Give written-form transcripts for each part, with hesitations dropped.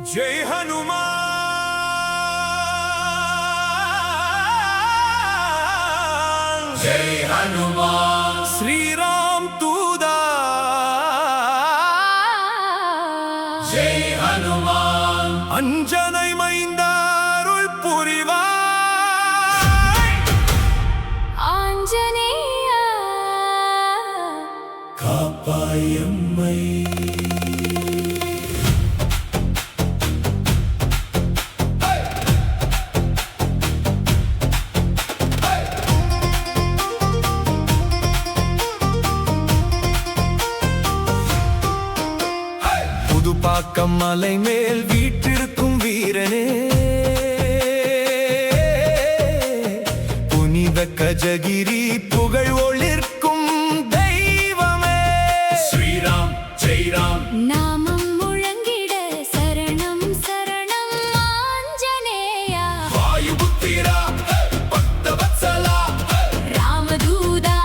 जय हनुमान जय हनुमान श्री राम दूदा जय हनुमान अंजनै मैंदारुल पुरिवाय आंजनेया कापायम्मै புதுப்பாக்கம் மலை மேல் வீற்றிருக்கும் வீரனே புனித கஜகிரி புகழ் ஒளிர்க்கும் தெய்வமே श्रीराम जय राम நாமம் முழங்கிட சரணம் சரணம் ஆஞ்சநேயா वायुपुत्रा भक्तवत्सला ராமதூதா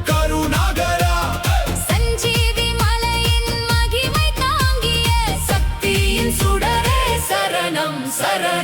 करुणाकरा சஞ்சீவி மலையின் மகிமை தாங்கிய சக்தியின் சுடரே சரணம் சரணம்